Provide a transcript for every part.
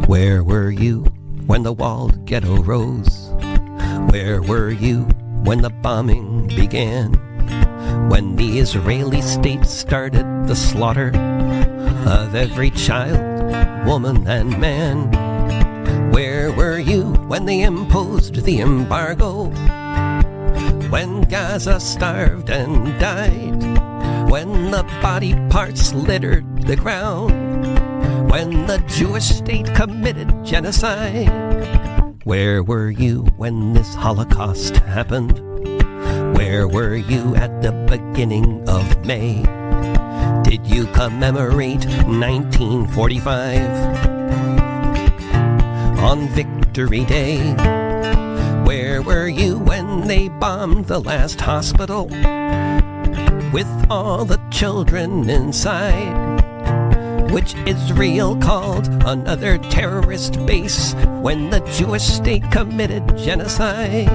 Where were you when the walled ghetto rose? Where were you when the bombing began? When the Israeli state started the slaughter of every child, woman and man? Where were you when they imposed the embargo? When Gaza starved and died? When the body parts littered the ground? When the Jewish state committed genocide? Where were you when this Holocaust happened? Where were you at the beginning of May? Did you commemorate 1945 on Victory Day? Where were you when they bombed the last hospital with all the children inside, which Israel called another terrorist base when the Jewish state committed genocide?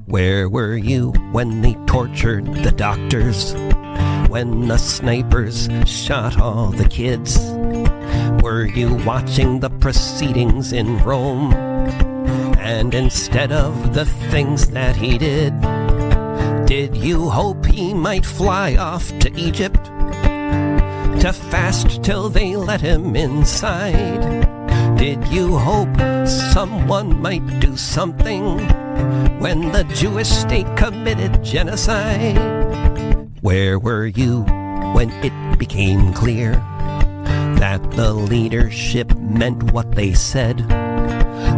Where were you when they tortured the doctors, when the snipers shot all the kids? Were you watching the proceedings in Rome? And instead of the things that he did you hope he might fly off to Egypt to fast till they let him inside? Did you hope someone might do something when the Jewish state committed genocide? Where were you when it became clear that the leadership meant what they said,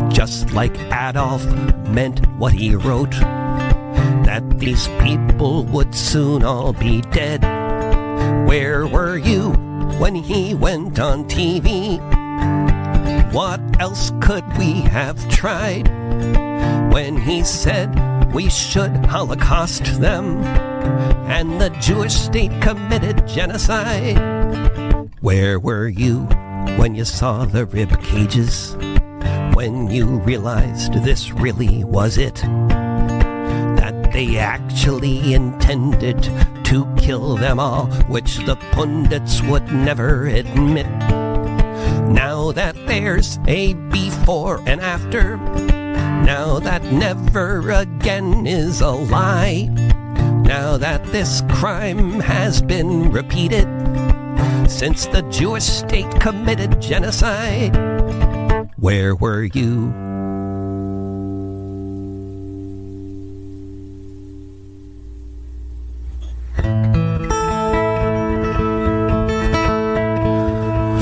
just like Adolf meant what he wrote, that these people would soon all be dead? Where were you when he went on TV? What else could we have tried? When he said we should Holocaust them and the Jewish state committed genocide? Where were you when you saw the rib cages? When you realized this really was it? That they actually intended to kill them all, which the pundits would never admit. Now that there's a before and after, now that never again is a lie, now that this crime has been repeated since the Jewish state committed genocide, where were you?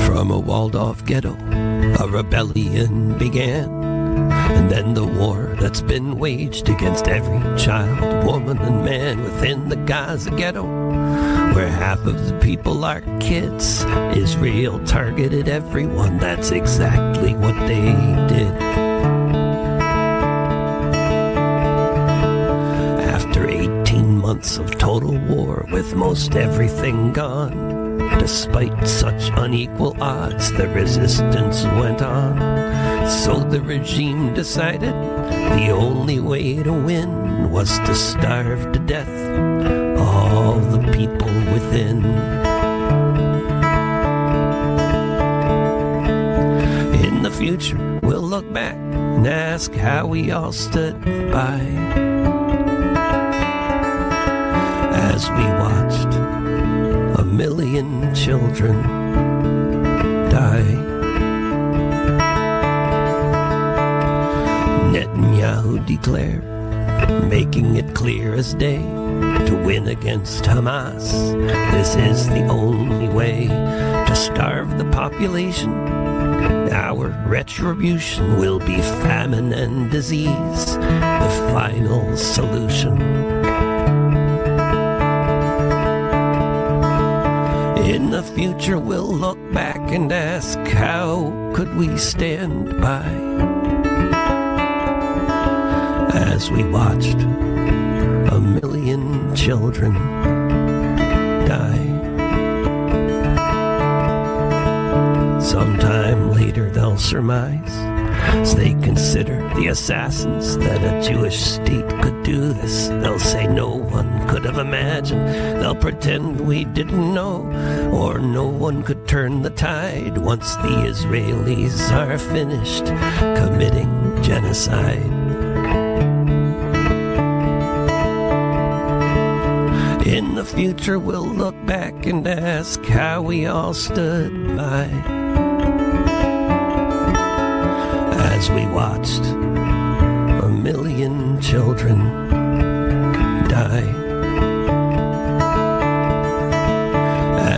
From a walled-off ghetto, a rebellion began, and then the war that's been waged against every child, woman, and man within the Gaza ghetto, where half of the people are kids. Israel targeted everyone, that's exactly what they did. After 18 months of total war with most everything gone, despite such unequal odds, the resistance went on. So the regime decided the only way to win was to starve to death all the people within. In the future, we'll look back and ask how we all stood by as we watched a million children die. Netanyahu declared, making it clear as day, to win against Hamas, this is the only way to starve the population. Our retribution will be famine and disease, the final solution. In the future we'll look back and ask, how could we stand by as we watched a million children die? Sometime later they'll surmise As they consider the assassins that a Jewish state could do this, they'll say no one could have imagined. They'll pretend we didn't know, or no one could turn the tide once the Israelis are finished committing genocide. In the future we'll look back and ask how we all stood by as we watched a million children die.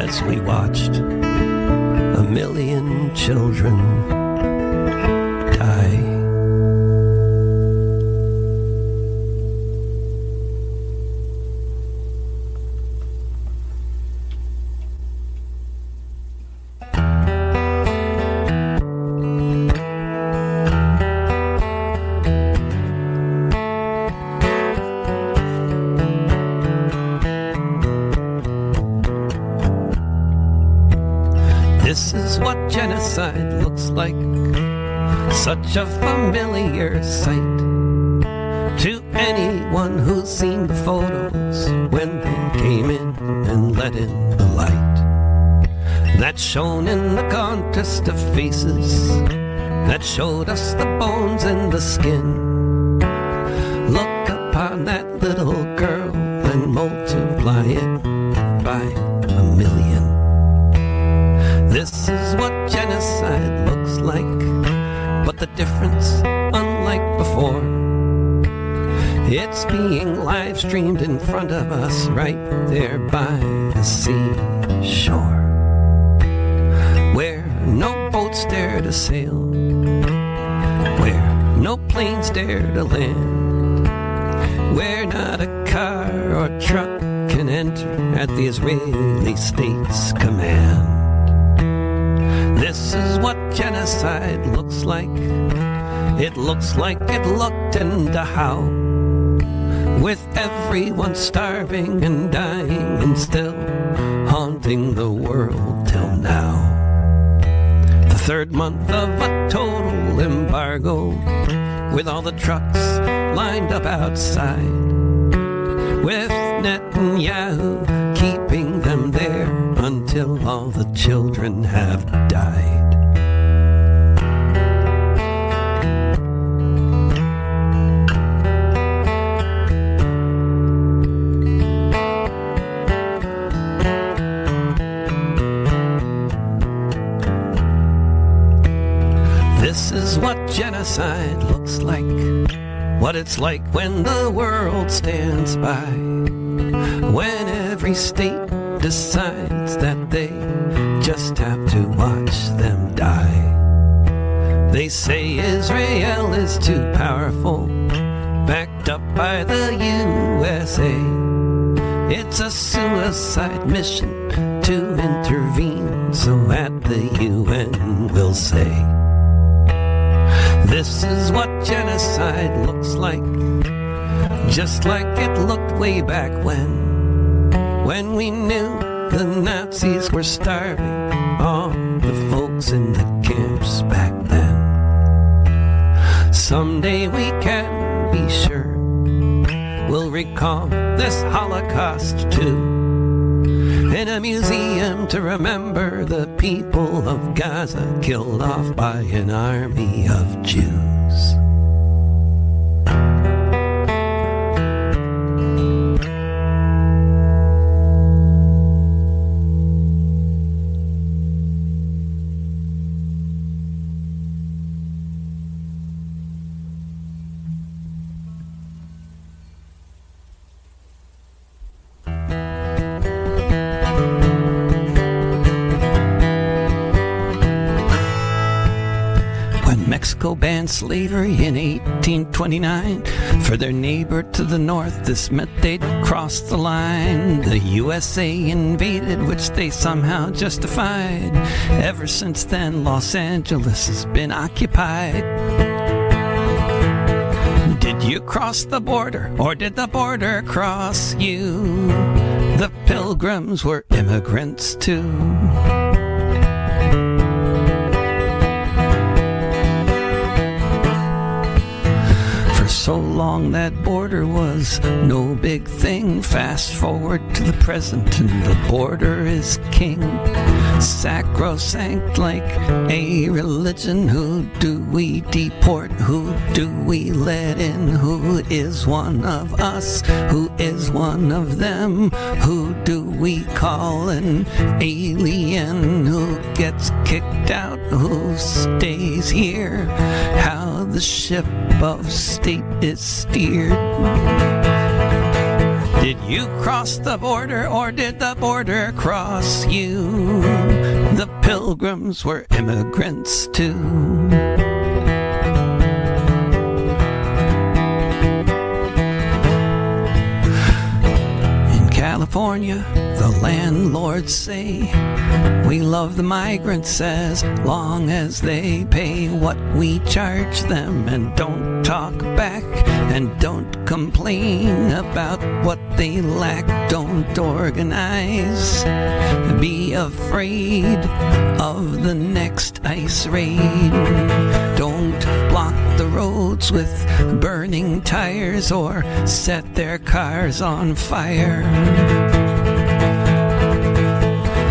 As we watched a million children die. This is what genocide looks like, such a familiar sight to anyone who's seen the photos when they came in and let in the light. That's shown in the contest of faces that showed us the bones and the skin. Look upon that little girl and multiply it by a million. This is what genocide looks like, but the difference, unlike before, it's being live streamed in front of us right there by the seashore, where no boats dare to sail, where no planes dare to land, where not a car or truck can enter at the Israeli state's command. This is what genocide looks like. It looks like it looked in Dachau, with everyone starving and dying and still haunting the world till now. The third month of a total embargo, with all the trucks lined up outside, with Netanyahu keeping them there until all the children have died. This is what genocide looks like, what it's like when the world stands by, when every state decides that they just have to watch them die. They say Israel is too powerful, backed up by the USA. It's a suicide mission to intervene, so at the UN we'll say, this is what genocide looks like, just like it looked way back when we knew the Nazis were starving all the folks in the camps back then. Someday we can be sure we'll recall this Holocaust too, in a museum to remember the people of Gaza killed off by an army of Jews. Mexico banned slavery in 1829. For their neighbor to the north, this meant they'd crossed the line. The USA invaded, which they somehow justified. Ever since then, Los Angeles has been occupied. Did you cross the border, or did the border cross you? The Pilgrims were immigrants too. so long that border was no big thing. Fast forward to the present and the border is king. Sacrosanct like a religion. Who do we deport? Who do we let in? Who is one of us? Who is one of them? Who do we call an alien? Who gets kicked out? Who stays here? How the ship of state is steered. Did you cross the border or did the border cross you? The pilgrims were immigrants too. In California, the landlords say, we love the migrants as long as they pay what we charge them and don't talk back and don't complain about what they lack. Don't organize. Be afraid of the next ice raid. Don't block the roads with burning tires or set their cars on fire.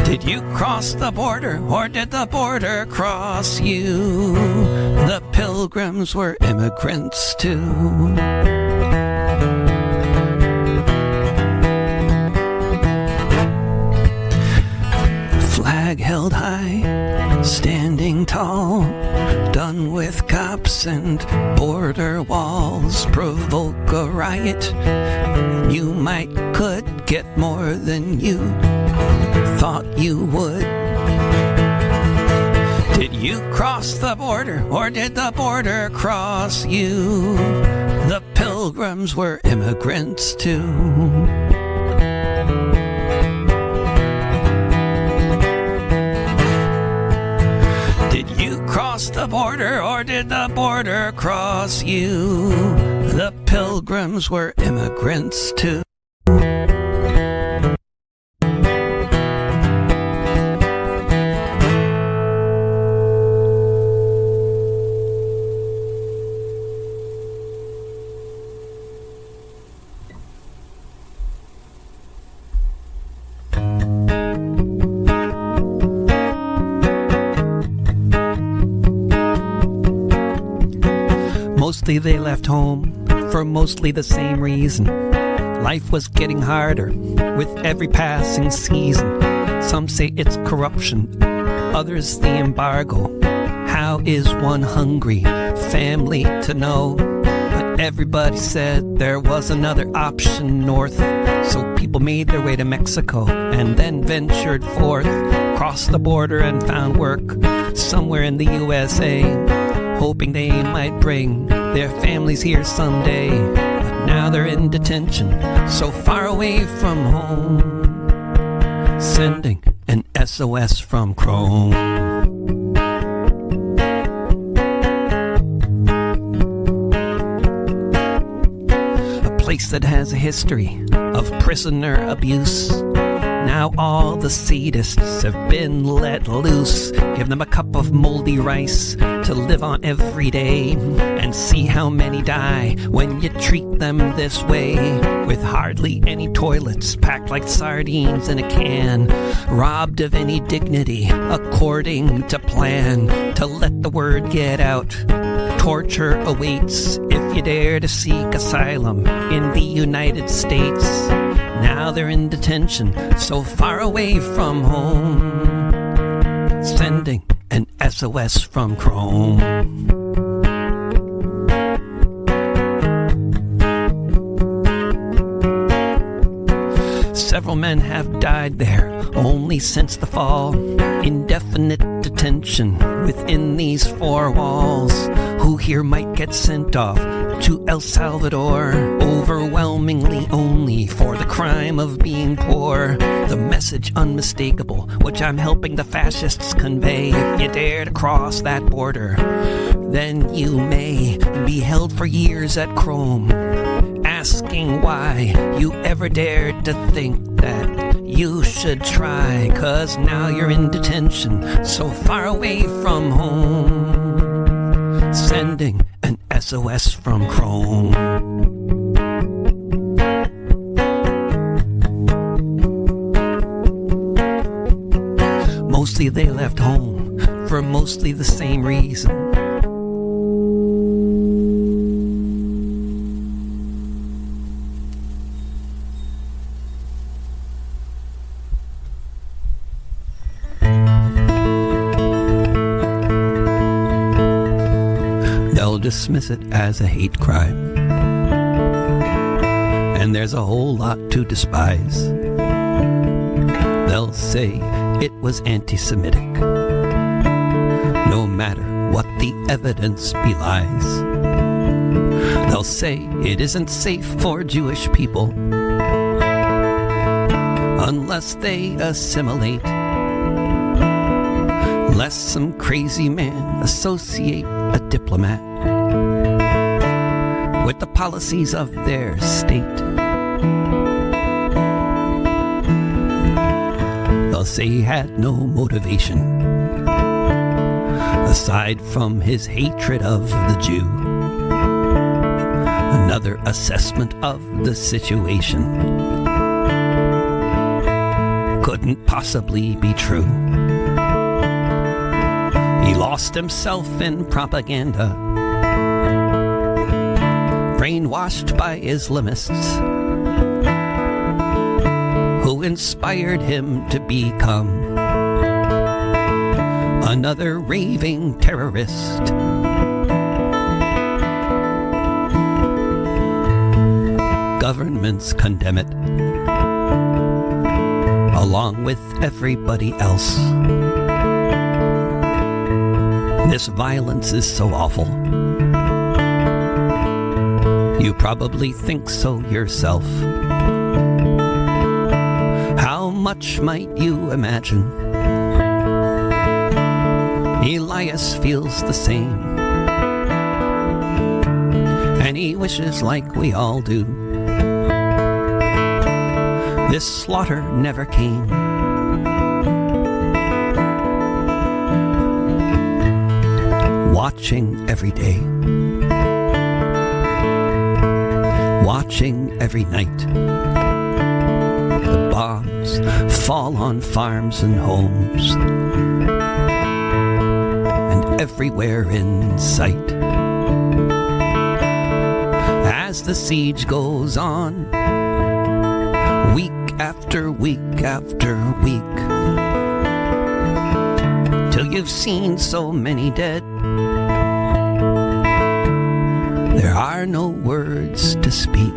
Did you cross the border or did the border cross you? The pilgrims were immigrants too. Flag held high, standing tall, done with cops and border walls. Provoke a riot, you could get more than you thought you would. Did you cross the border or did the border cross you? The pilgrims were immigrants too. Did you cross the border or did the border cross you? The pilgrims were immigrants too. Mostly they left home for mostly the same reason. Life was getting harder with every passing season. Some say it's corruption, others the embargo. How is one hungry? Family to know. But everybody said there was another option north. So people made their way to Mexico and then ventured forth, crossed the border and found work somewhere in the USA, hoping they might bring their families here someday. But now they're in detention, so far away from home, sending an SOS from Chrome. A place that has a history of prisoner abuse. Now all the sadists have been let loose. Give them a cup of moldy rice to live on every day, and see how many die when you treat them this way. With hardly any toilets, packed like sardines in a can, robbed of any dignity according to plan. To let the word get out, torture awaits if you dare to seek asylum in the United States. Now they're in detention, so far away from home, sending an SOS from Chrome. Several men have died there only since the fall. Indefinite detention within these four walls. Who here might get sent off to El Salvador, overwhelmingly only for the crime of being poor. The message unmistakable, which I'm helping the fascists convey. If you dare to cross that border, then you may be held for years at Chrome, asking why you ever dared to think that you should try. 'Cause now you're in detention, so far away from home, sending an SOS from Chrome. Mostly they left home for mostly the same reason. They'll dismiss it as a hate crime, and there's a whole lot to despise. They'll say it was anti-Semitic, no matter what the evidence belies. They'll say it isn't safe for Jewish people unless they assimilate, lest some crazy man associate a diplomat with the policies of their state. They'll say he had no motivation aside from his hatred of the Jew. Another assessment of the situation couldn't possibly be true. He lost himself in propaganda, brainwashed by Islamists who inspired him to become another raving terrorist. Governments condemn it, along with everybody else. This violence is so awful. You probably think so yourself. How much might you imagine? Elias feels the same, and he wishes like we all do. This slaughter never came. Watching every day, watching every night, the bombs fall on farms and homes, and everywhere in sight. As the siege goes on, week after week after week, till you've seen so many dead, there are no words to speak.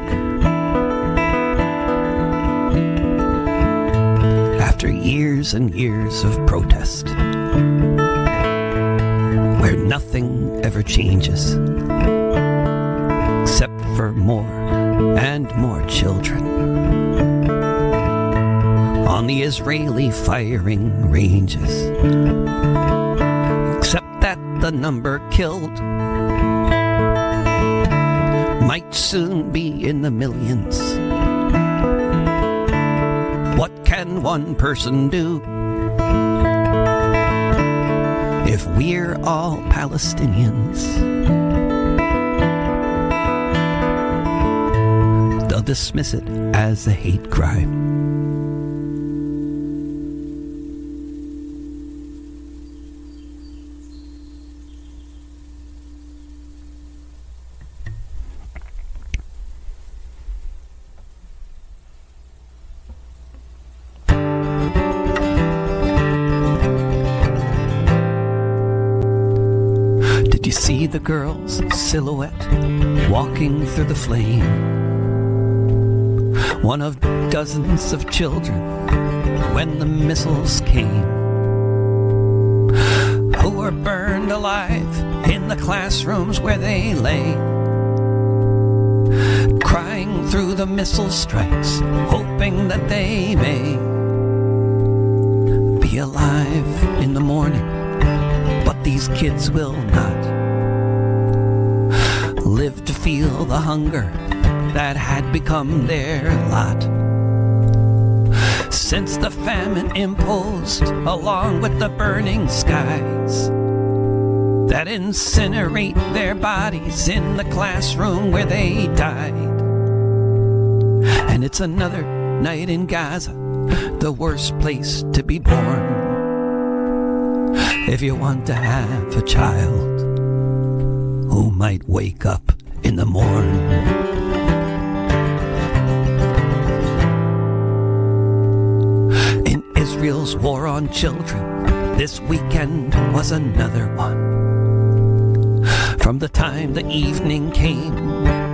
After years and years of protest, where nothing ever changes, except for more and more children on the Israeli firing ranges, except that the number killed might soon be in the millions. What can one person do if we're all Palestinians? They'll dismiss it as a hate crime. Did you see the girl's silhouette walking through the flame? One of dozens of children when the missiles came, who were burned alive in the classrooms where they lay, crying through the missile strikes, hoping that they may be alive in the morning. But these kids will not live to feel the hunger that had become their lot, since the famine imposed, along with the burning skies, that incinerate their bodies in the classroom where they died. And it's another night in Gaza, the worst place to be born. If you want to have a child who might wake up in the morn. In Israel's war on children, this weekend was another one. From the time the evening came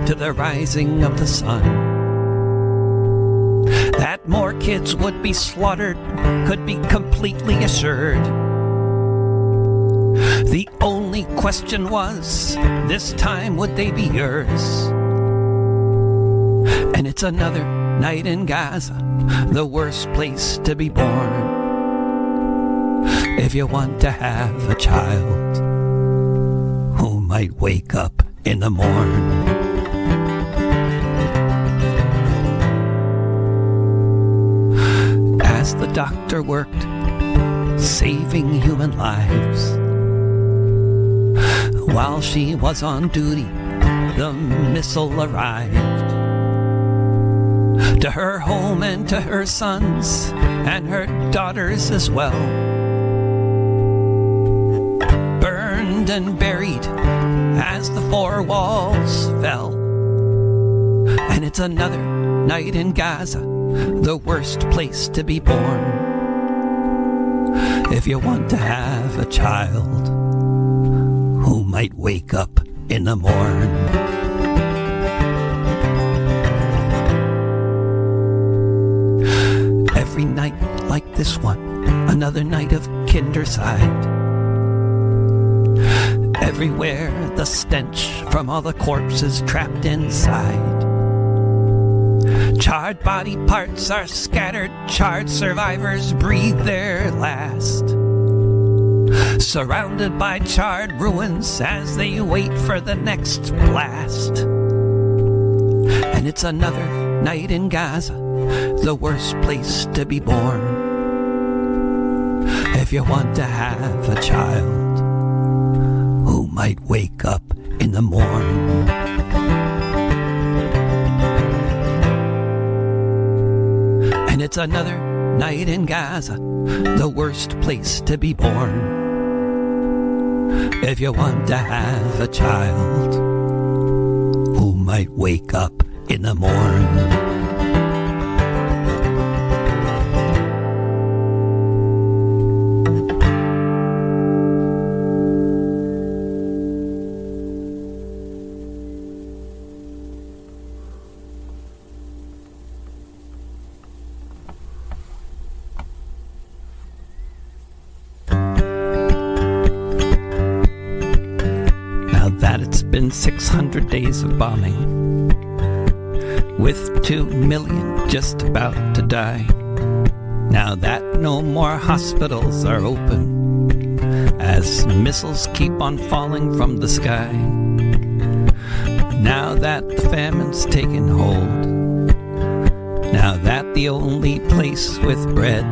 to the rising of the sun, that more kids would be slaughtered could be completely assured. The only question was, this time would they be yours? And it's another night in Gaza, the worst place to be born. If you want to have a child who might wake up in the morn. As the doctor worked, saving human lives, while she was on duty, the missile arrived to her home and to her sons and her daughters as well. Burned and buried as the four walls fell. And it's another night in Gaza, the worst place to be born. If you want to have a child who might wake up in the morn. Every night like this one, another night of kindercide. Everywhere the stench from all the corpses trapped inside. Charred body parts are scattered, charred survivors breathe their last. Surrounded by charred ruins as they wait for the next blast. And it's another night in Gaza, the worst place to be born. If you want to have a child who might wake up in the morn. And it's another night in Gaza, the worst place to be born. If you want to have a child who might wake up in the morn. Been 600 days of bombing, with 2 million just about to die. Now that no more hospitals are open, as missiles keep on falling from the sky. Now that the famine's taken hold, now that the only place with bread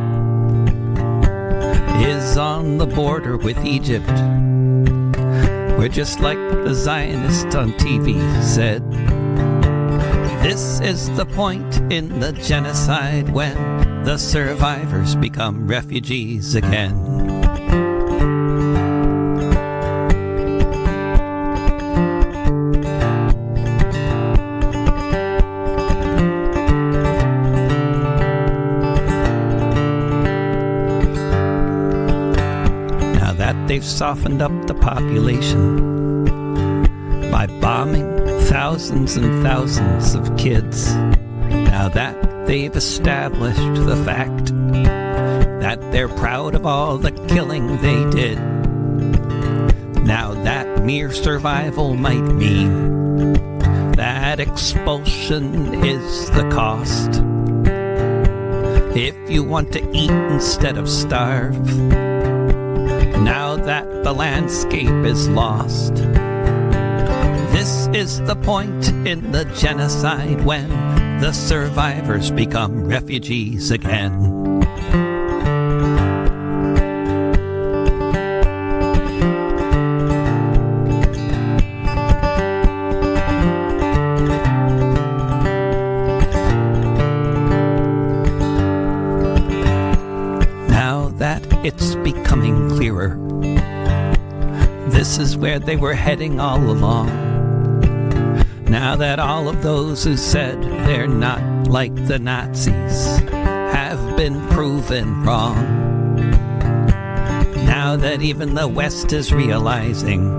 is on the border with Egypt, where just like the Zionist on TV said, this is the point in the genocide when the survivors become refugees again. Now that they've softened up the population by bombing thousands and thousands of kids, now that they've established the fact that they're proud of all the killing they did, now that mere survival might mean that expulsion is the cost. If you want to eat instead of starve, now that the landscape is lost, this is the point in the genocide when the survivors become refugees again. This is where they were heading all along. Now that all of those who said they're not like the Nazis have been proven wrong. Now that even the West is realizing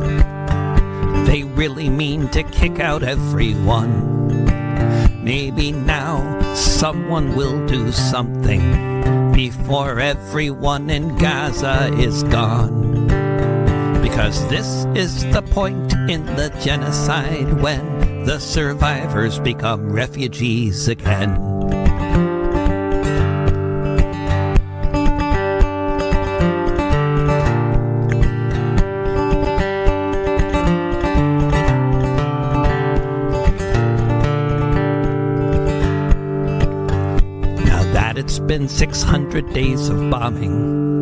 they really mean to kick out everyone, maybe now someone will do something before everyone in Gaza is gone. Because this is the point in the genocide when the survivors become refugees again. Now that it's been 600 days of bombing,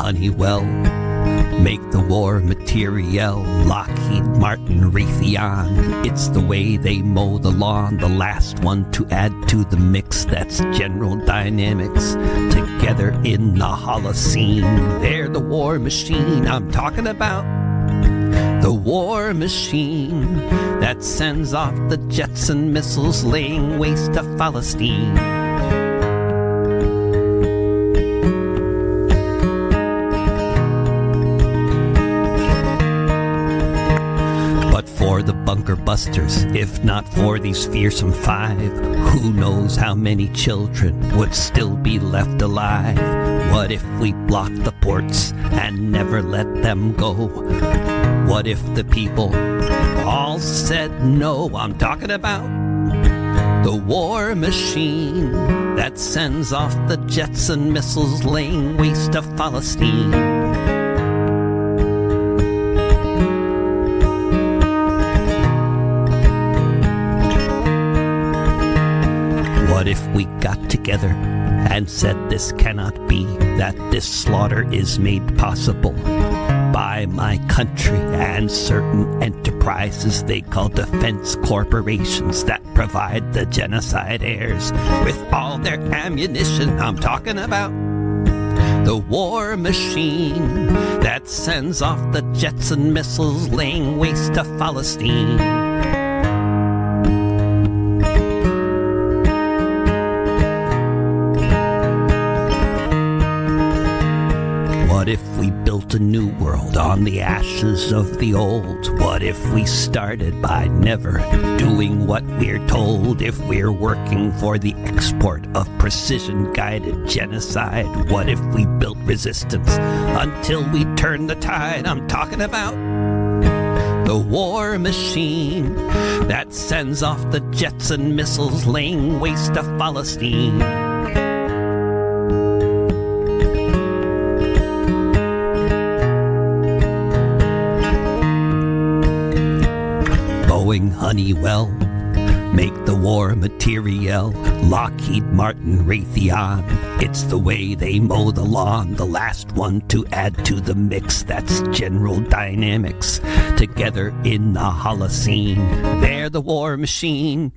Honeywell, make the war material, Lockheed Martin, Raytheon, it's the way they mow the lawn. The last one to add to the mix, that's General Dynamics, together in the Holocene. They're the war machine I'm talking about, the war machine that sends off the jets and missiles laying waste to Palestine. For the bunker busters, if not for these fearsome five, who knows how many children would still be left alive? What if we blocked the ports and never let them go? What if the people all said no? I'm talking about the war machine that sends off the jets and missiles laying waste to Palestine. What if we got together and said this cannot be, that this slaughter is made possible by my country and certain enterprises they call defense corporations that provide the genocide heirs with all their ammunition? I'm talking about the war machine that sends off the jets and missiles laying waste to Palestine. What if we built a new world on the ashes of the old? What if we started by never doing what we're told? If we're working for the export of precision-guided genocide? What if we built resistance until we turn the tide? I'm talking about the war machine that sends off the jets and missiles laying waste to Palestine. Honeywell, make the war material, Lockheed Martin, Raytheon, it's the way they mow the lawn. The last one to add to the mix, that's General Dynamics, together in the Holocene. They're the war machine.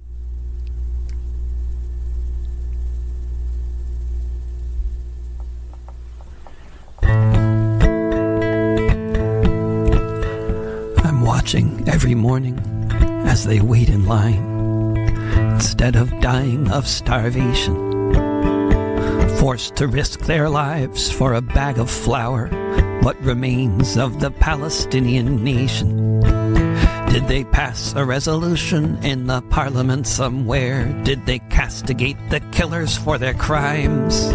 I'm watching every morning as they wait in line, instead of dying of starvation, forced to risk their lives for a bag of flour, what remains of the Palestinian nation. Did they pass a resolution in the parliament somewhere? Did they castigate the killers for their crimes?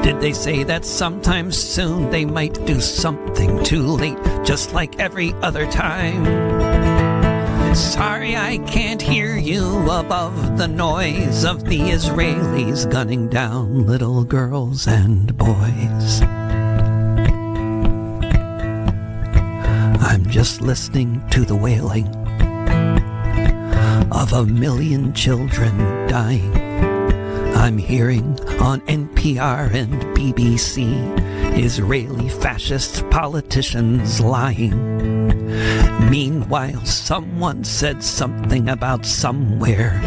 Did they say that sometime soon they might do something? Too late, just like every other time. Sorry, I can't hear you above the noise of the Israelis gunning down little girls and boys. I'm just listening to the wailing of a million children dying. I'm hearing on NPR and BBC Israeli fascist politicians lying. Meanwhile, someone said something about somewhere.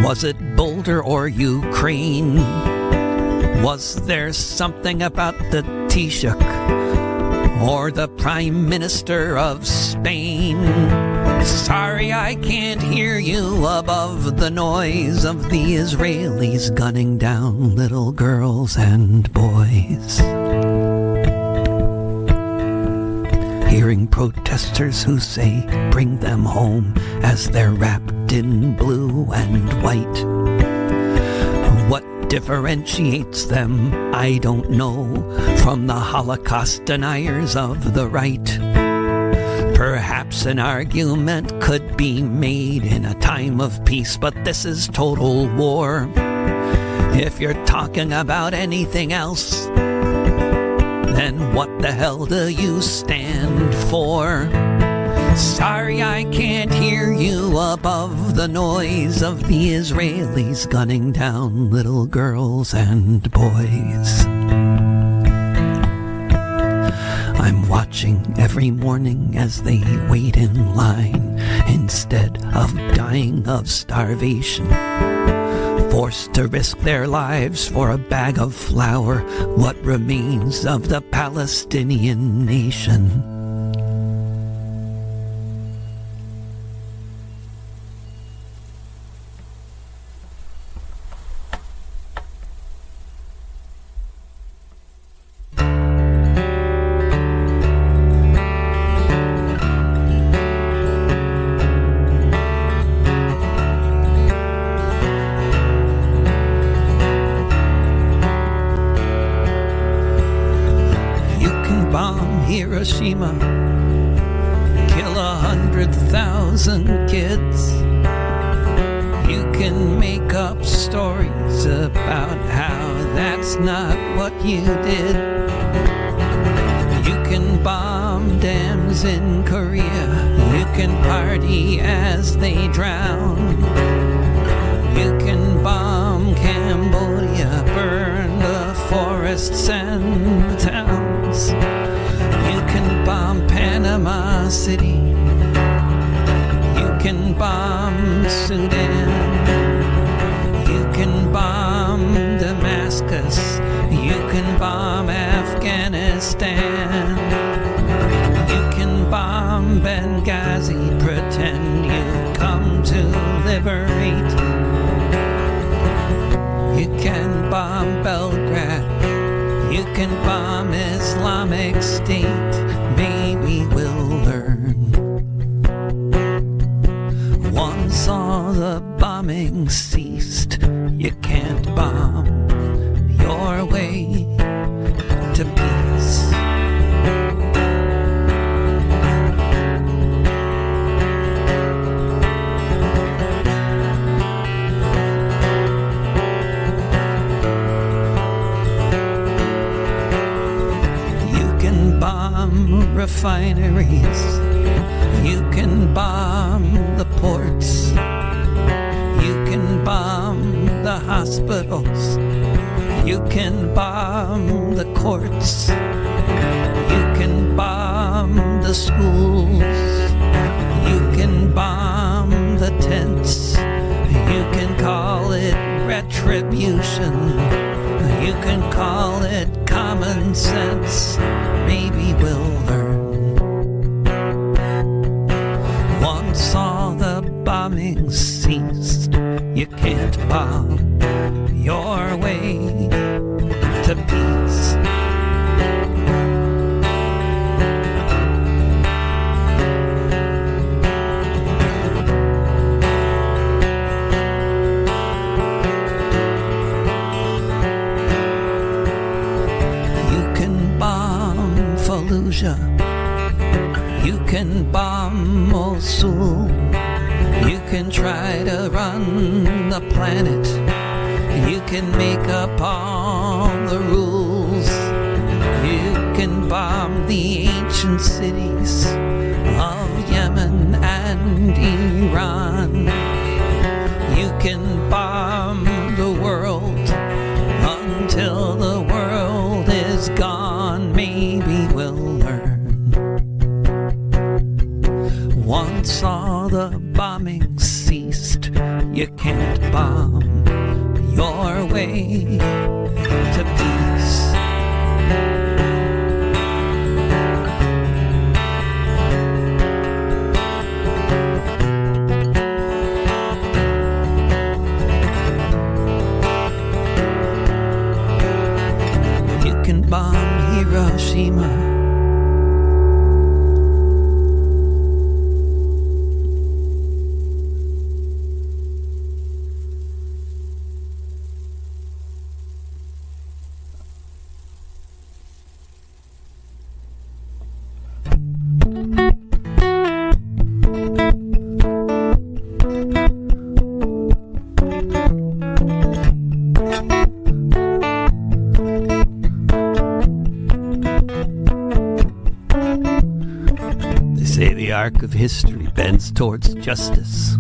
Was it Boulder or Ukraine? Was there something about the Taoiseach or the Prime Minister of Spain? Sorry, I can't hear you above the noise of the Israelis gunning down little girls and boys. Hearing protesters who say, bring them home, as they're wrapped in blue and white. What differentiates them, I don't know, from the Holocaust deniers of the right. Perhaps an argument could be made in a time of peace, but this is total war. If you're talking about anything else, then what the hell do you stand for? Sorry, I can't hear you above the noise of the Israelis gunning down little girls and boys. I'm watching every morning as they wait in line instead of dying of starvation. Forced to risk their lives for a bag of flour, what remains of the Palestinian nation. Hiroshima, kill 100,000 kids. You can make up stories about how that's not what you did. You can bomb dams in Korea. You can party as they drown. You can bomb Cambodia, burn the forests and the towns. You can bomb Panama City. You can bomb Sudan. You can bomb Damascus. You can bomb Afghanistan. You can bomb Benghazi, pretend you come to liberate. You can bomb Belgrade. You can bomb Islamic State, maybe we'll learn. Once all the bombing ceased, you can't bomb your way to peace. Refineries, you can bomb the ports, you can bomb the hospitals, you can bomb the courts, you can bomb the schools, you can bomb the tents, you can call it retribution, you can call it common sense, maybe we'll learn. Once all the bombing ceased, you can't bomb your way to peace. You can bomb Mosul. You can try to run the planet. You can make up all the rules. You can bomb the ancient cities of Yemen and Iran. can bomb the world until the world is gone. Maybe we'll learn. Once all the bombing ceased, you can't bomb your way to peace. You can bomb Hiroshima. Arc of history bends towards justice.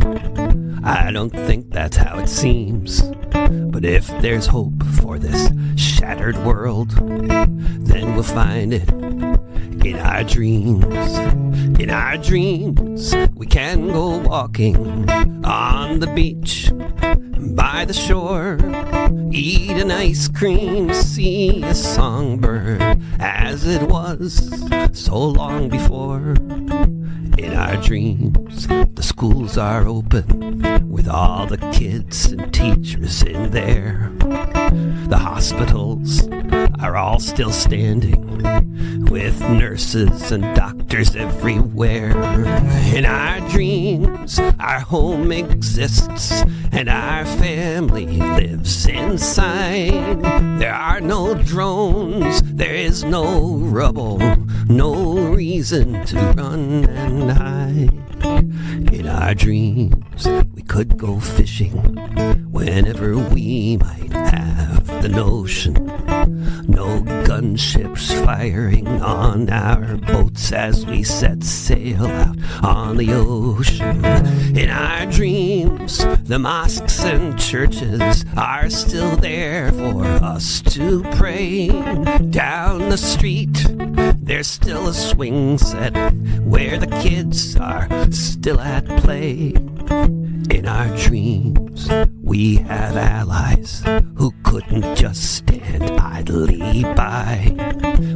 I don't think that's how it seems. But if there's hope for this shattered world, then we'll find it in our dreams. In our dreams, we can go walking on the beach, by the shore, eat an ice cream, see a songbird as it was so long before. In our dreams, the schools are open with all the kids and teachers in there. The hospitals are all still standing with nurses and doctors everywhere. In our dreams, our home exists and our family lives inside. There are no drones, there is no rubble, no reason to run and hide. In our dreams, we could go fishing whenever we might have the notion. No gunships firing on our boats as we set sail out on the ocean. In our dreams, the mosques and churches are still there for us to pray. Down the street, there's still a swing set where the kids are still at play. In our dreams, we have allies who couldn't just stand idly by.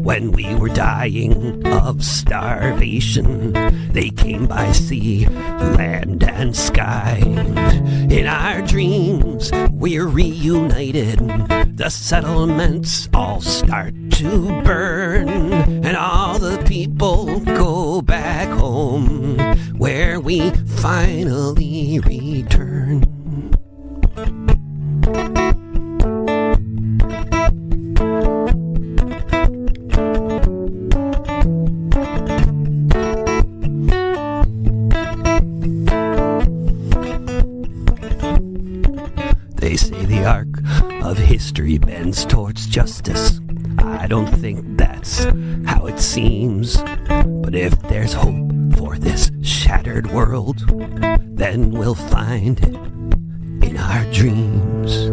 When we were dying of starvation, they came by sea, land, and sky. In our dreams, we're reunited. The settlements all start to burn, and all the people go back home, where we finally return. They say the arc of history bends towards justice. I don't think that's how it seems. But if there's hope for this shattered world, then we'll find it in our dreams.